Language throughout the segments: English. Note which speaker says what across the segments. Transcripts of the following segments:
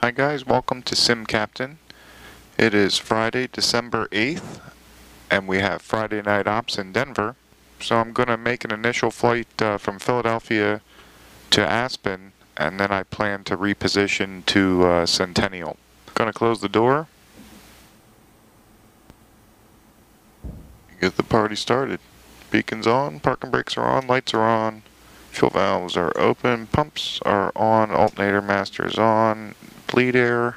Speaker 1: Hi guys, welcome to Sim Captain. It is Friday, December 8th, and we have Friday night ops in Denver. So I'm going to make an initial flight from Philadelphia to Aspen, and then I plan to reposition to Centennial. Going to close the door. Get the party started. Beacons on, parking brakes are on, lights are on, fuel valves are open, pumps are on, alternator master is on, bleed air,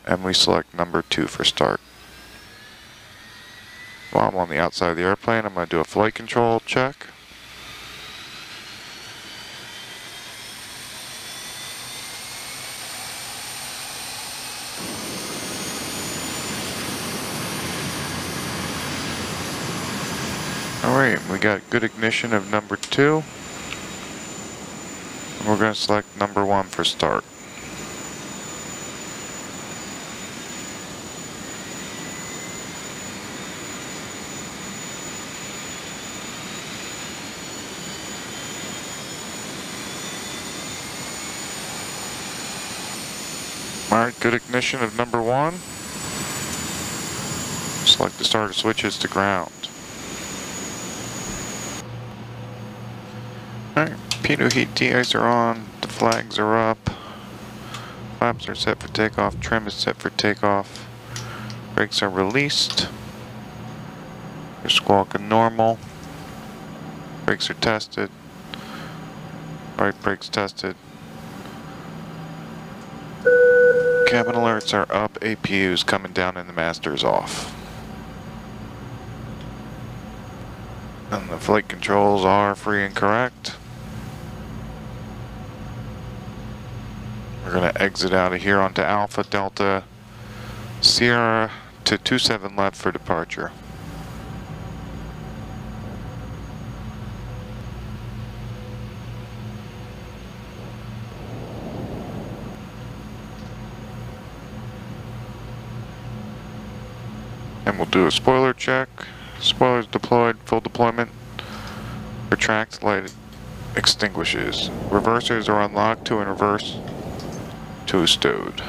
Speaker 1: and we select number 2 for start. While I'm on the outside of the airplane, I'm going to do a flight control check. Alright, we got good ignition of number 2. And we're going to select number 1 for start. Alright, good ignition of number 1. Select the starter switches to ground. Alright, pitot heat de-ice are on, the flags are up, flaps are set for takeoff, trim is set for takeoff, brakes are released, you're squawking normal, brakes are tested, right brakes tested. Cabin alerts are up, APU's coming down and the master's off. And the flight controls are free and correct. We're going to exit out of here onto Alpha Delta Sierra to 27 left for departure. And we'll do a spoiler check. Spoilers deployed, full deployment. Retract, light extinguishes. Reversers are unlocked, 2 in reverse, 2 stowed.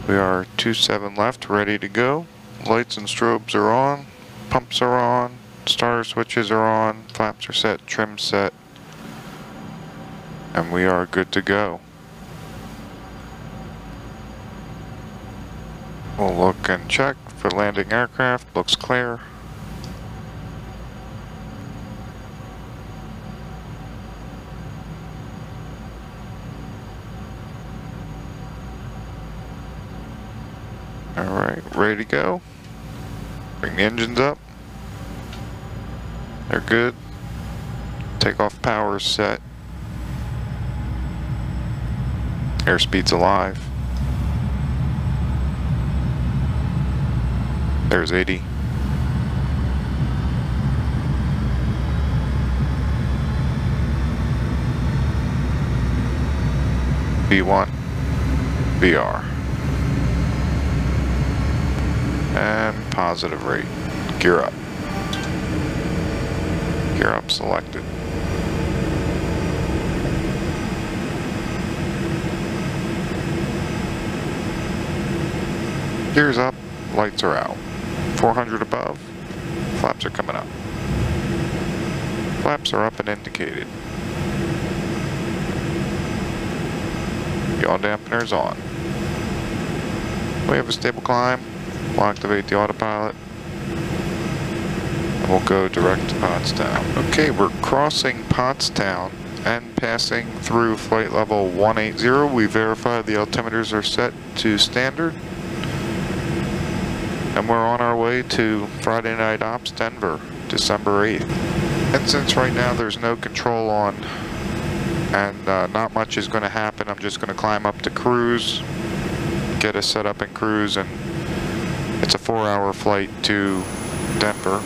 Speaker 1: We are 27 left, ready to go. Lights and strobes are on, pumps are on, starter switches are on, flaps are set, trim set, and we are good to go. We'll look and check for landing aircraft. Looks clear. Alright, ready to go. Bring the engines up. They're good. Takeoff power is set. Airspeed's alive. There's 80. V1, VR. And positive rate. Gear up. Gear up selected. Gears up, lights are out. 400 above, flaps are coming up. Flaps are up and indicated. Yaw dampener's on. We have a stable climb. We'll activate the autopilot. And we'll go direct to Pottstown. Okay, we're crossing Pottstown and passing through flight level 180. We verified the altimeters are set to standard. And we're on our way to Friday Night Ops Denver, December 8th. And since right now there's no control on and not much is going to happen, I'm just going to climb up to cruise, get us set up in cruise, and it's a 4-hour flight to Denver.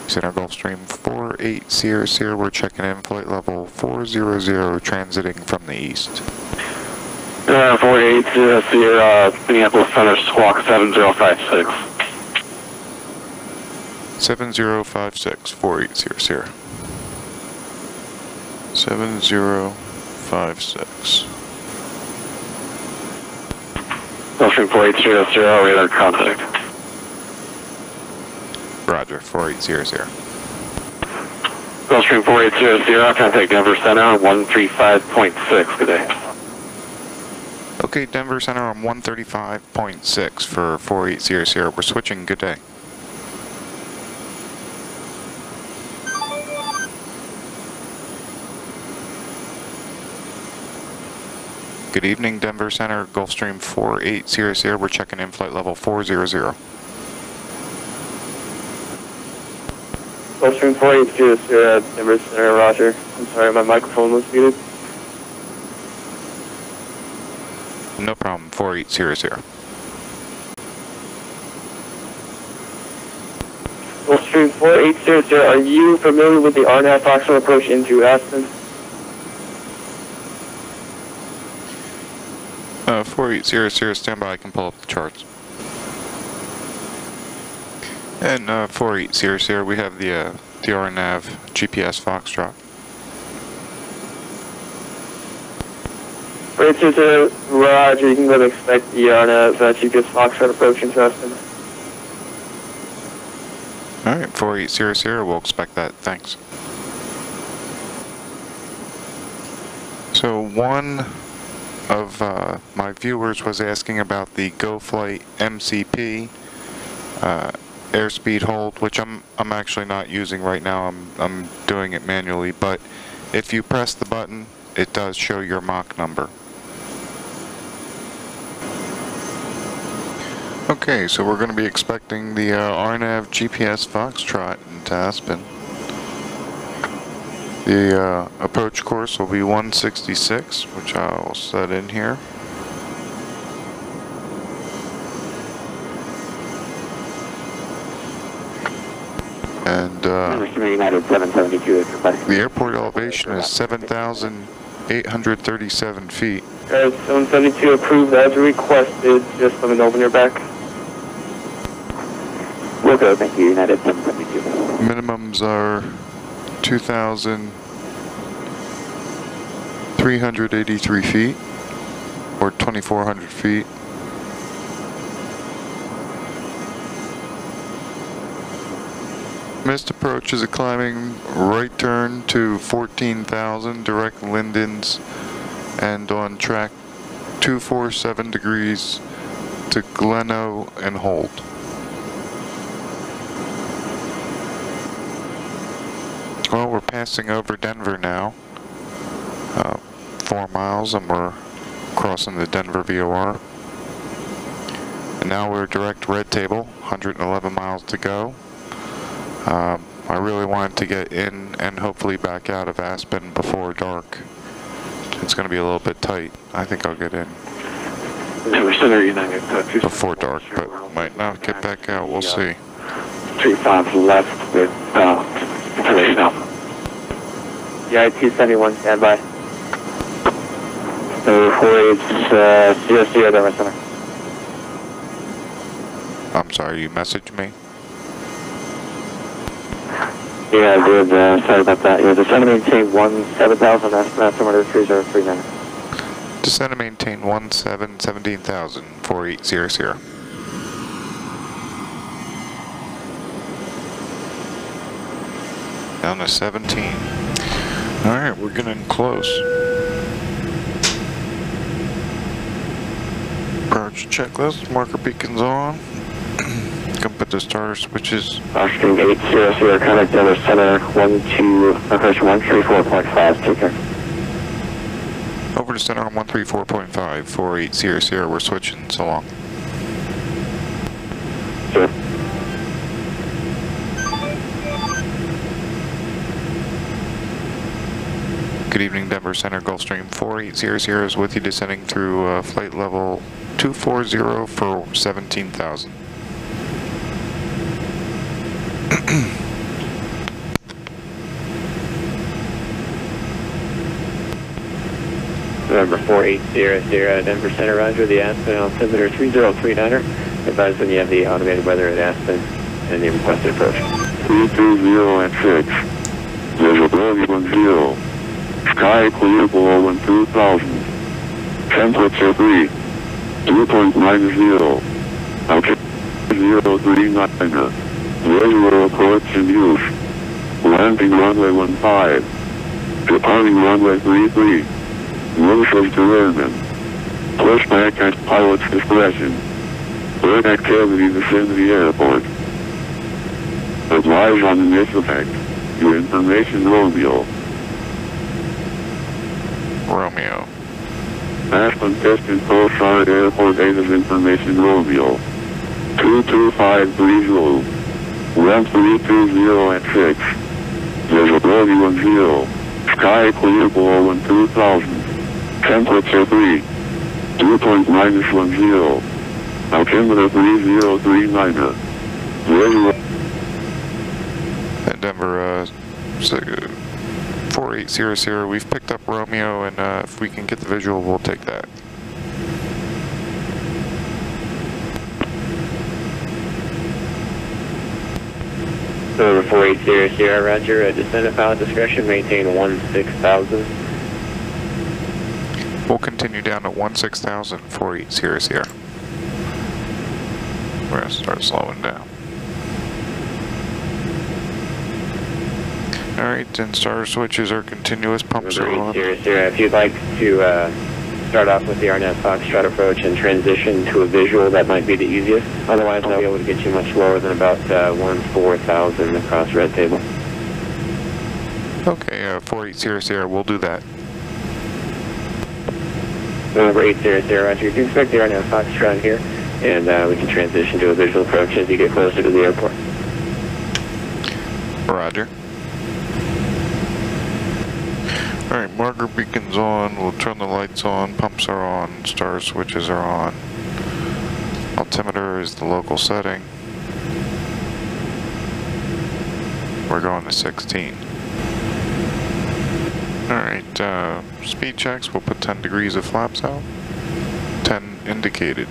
Speaker 1: Center Gulfstream 48 Sierra Sierra, we're checking in flight level 400, transiting from the east.
Speaker 2: 48 Sierra, Minneapolis Center, squawk 7056.
Speaker 1: 7056, 4800. 7056.
Speaker 2: Gulfstream 4800, radar contact.
Speaker 1: Roger, 4800.
Speaker 2: Gulfstream 4800, contact Denver Center on 135.6, good day.
Speaker 1: Okay, Denver Center on 135.6 for 4800. We're switching, good day. Good evening, Denver Center, Gulfstream 4800. We're checking in flight level 400.
Speaker 3: Gulfstream 4800, Denver Center, roger. I'm sorry, my microphone was muted.
Speaker 1: No problem, 4800.
Speaker 3: Gulfstream 4800, are you familiar with the RNAV Foxtrot approach into Aspen?
Speaker 1: 4800, stand by, I can pull up the charts. And 4800, we have the RNAV GPS Foxtrot.
Speaker 3: 4800, roger, you can go to expect the RNAV GPS Foxtrot approach into Aspen.
Speaker 1: Alright, 4800, we'll expect that, thanks. So one of my viewers was asking about the GoFlight MCP airspeed hold, which I'm actually not using right now. I'm doing it manually, but if you press the button, it does show your Mach number. Okay, so we're going to be expecting the RNAV GPS Foxtrot into Aspen. The approach course will be 166, which I'll set in here. And the airport elevation is 7,837 feet.
Speaker 3: 772 approved as requested, just let me know when you're back.
Speaker 2: We'll go, thank you, United 772.
Speaker 1: Minimums are 2,383 feet, or 2,400 feet. Missed approach is a climbing right turn to 14,000, direct Lindens, and on track 247 degrees to Gleno and hold. Well, we're passing over Denver now, 4 miles, and we're crossing the Denver VOR. And now we're direct red table, 111 miles to go. I really wanted to get in and hopefully back out of Aspen before dark. It's going to be a little bit tight. I think I'll get in before dark, but might not get back out. We'll see.
Speaker 2: 35 left with information out.
Speaker 3: Yeah, 271, stand by.
Speaker 2: 4800, Denver Center.
Speaker 1: I'm sorry, you messaged me?
Speaker 2: Yeah, I did. Sorry about that. Yeah, descend and maintain 17,000, altimeter 3039.
Speaker 1: Descend and maintain 17,000, 4800. Down to 17. Alright, we're getting close. Approach checklist, marker beacons on. Gonna put the starter switches.
Speaker 2: Aspen 800, contact Denver Center, 134.5, take care.
Speaker 1: Over to center on 134.5, 4800, we're switching, so long.
Speaker 2: Sure.
Speaker 1: Good evening, Denver Center, Gulfstream 4800 is with you, descending through flight level 240 for 17,000.
Speaker 3: November 4800, Denver Center, roger, the Aspen altimeter 3039er. Advise when you have the automated weather at Aspen and the requested approach.
Speaker 4: 320 at 6. Visibility 10. Sky clear below 2000. Temperature 3. Dew point -0. Altitude 039. Visual approach in use. Landing runway 15. Departing runway 33. Motion to landing. Pushback at pilot's discretion. Bird activity vicinity airport. Advise on this effect. Your information Romeo.
Speaker 1: Romeo.
Speaker 4: Aspen Piston Coastline Airport Data's information Romeo. 22530. Ramp 320 at 6. Visibility 10. Sky clear below 2000. Temperature 3. Dew point -10. Altimeter 3039. Visual.
Speaker 1: And Denver, 4800, we've picked up Romeo, and if we can get the visual, we'll take that.
Speaker 2: Over 4800, roger. Descend at pilot discretion, maintain 16,000.
Speaker 1: We'll continue down to 16,000, 4800. We're going to start slowing down. Alright, and starter switches are continuous, pumps are on.
Speaker 2: 4800, if you'd like to start off with the RNAV Foxtrot approach and transition to a visual, that might be the easiest. Otherwise, I'll be able to get you much lower than about 14,000 across red table.
Speaker 1: Okay, 4800, we'll do that.
Speaker 2: Over 800, roger. You can expect the RNAV Foxtrot here, and we can transition to a visual approach as you get closer to the airport.
Speaker 1: Roger. Alright, marker beacon's on, we'll turn the lights on, pumps are on, star switches are on. Altimeter is the local setting. We're going to 16. Alright, speed checks, we'll put 10 degrees of flaps out. 10 indicated.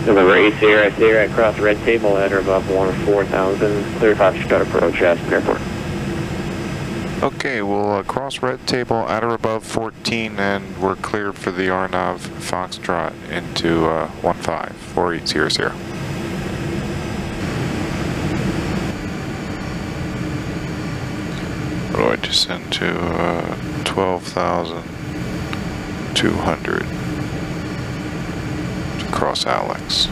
Speaker 2: November 800, across red table at or above 14,000, clear Foxtrot approach, Aspen Airport.
Speaker 1: Okay, we'll cross red table at or above 14, and we're cleared for the RNAV Foxtrot into 4800. What do I descend to? 12,200 to cross Alex.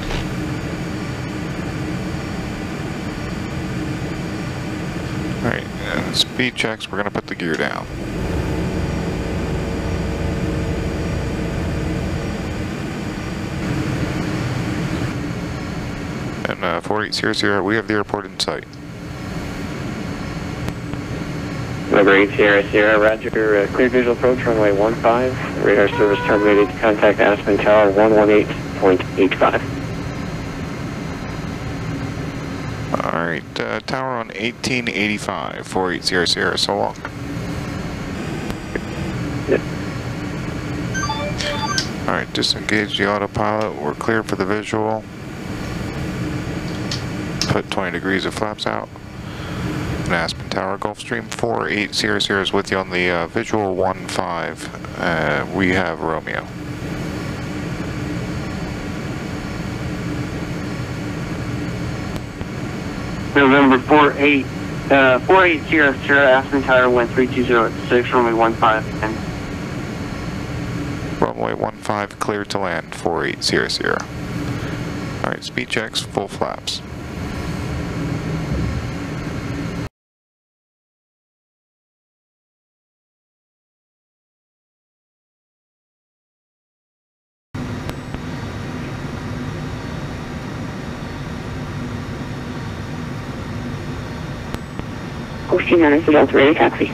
Speaker 1: Alright, and speed checks, we're going to put the gear down. And 4800, we have the airport in sight.
Speaker 2: November 800, roger, cleared visual approach, runway 15, radar service terminated, contact Aspen Tower 118.85.
Speaker 1: Alright, tower on 1885, 4800, so long.
Speaker 2: Yep.
Speaker 1: Alright, disengage the autopilot, we're clear for the visual. Put 20 degrees of flaps out. And Aspen Tower, Gulfstream 4800 is with you on the visual 15. We have Romeo.
Speaker 3: November 4800, Aspen Tower, wind 320 at 6, runway 15.
Speaker 1: Runway 15 cleared to land, 4800. Alright, speed checks, full flaps.
Speaker 5: Gulfstream 9 is the Delta ready taxi.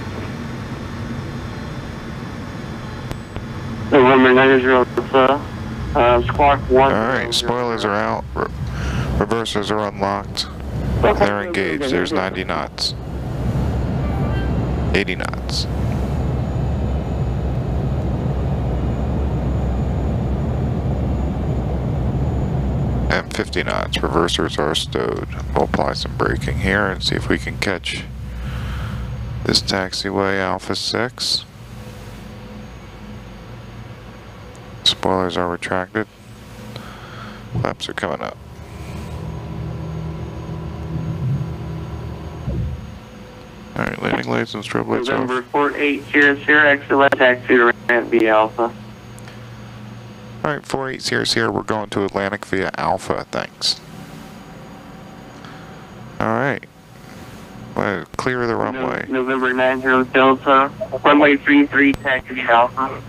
Speaker 3: November 90, Squawk 1.
Speaker 1: Alright, spoilers are out, reversers are unlocked. They're engaged, there's 90 knots. 80 knots. And 50 knots. Reversers are stowed. We'll apply some braking here and see if we can catch this taxiway Alpha 6. Spoilers are retracted. Flaps are coming up. Alright, landing lights and strobe lights off.
Speaker 3: November 4800, XLS taxi to ramp B Alpha.
Speaker 1: Alright, 4800, we're going to Atlantic via Alpha, thanks. Alright. Well, clear the runway.
Speaker 3: November 90 Delta, runway 33, taxi to Alpha.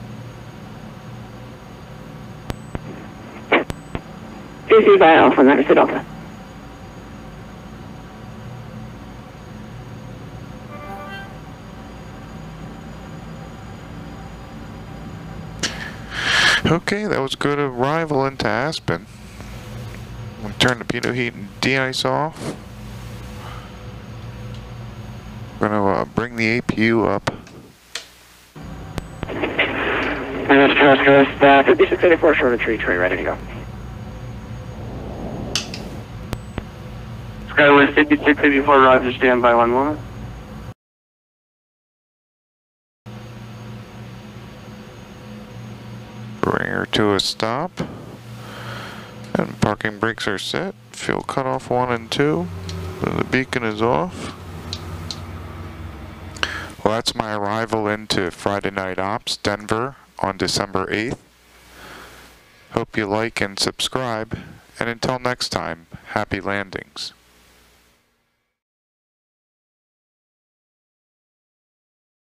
Speaker 5: Taxi by Alpha, 90 Delta.
Speaker 1: Okay, that was good arrival into Aspen. We'll turn the pitot heat and de-ice off. We're going to bring the APU up.
Speaker 3: And that's 5684 short of tree, ready to go. Skywest 5684, roger, stand by 1 moment.
Speaker 1: Bring her to a stop. And parking brakes are set. Fuel cutoff 1 and 2. The beacon is off. Well, that's my arrival into Friday Night Ops, Denver, on December 8th. Hope you like and subscribe. And until next time, happy landings.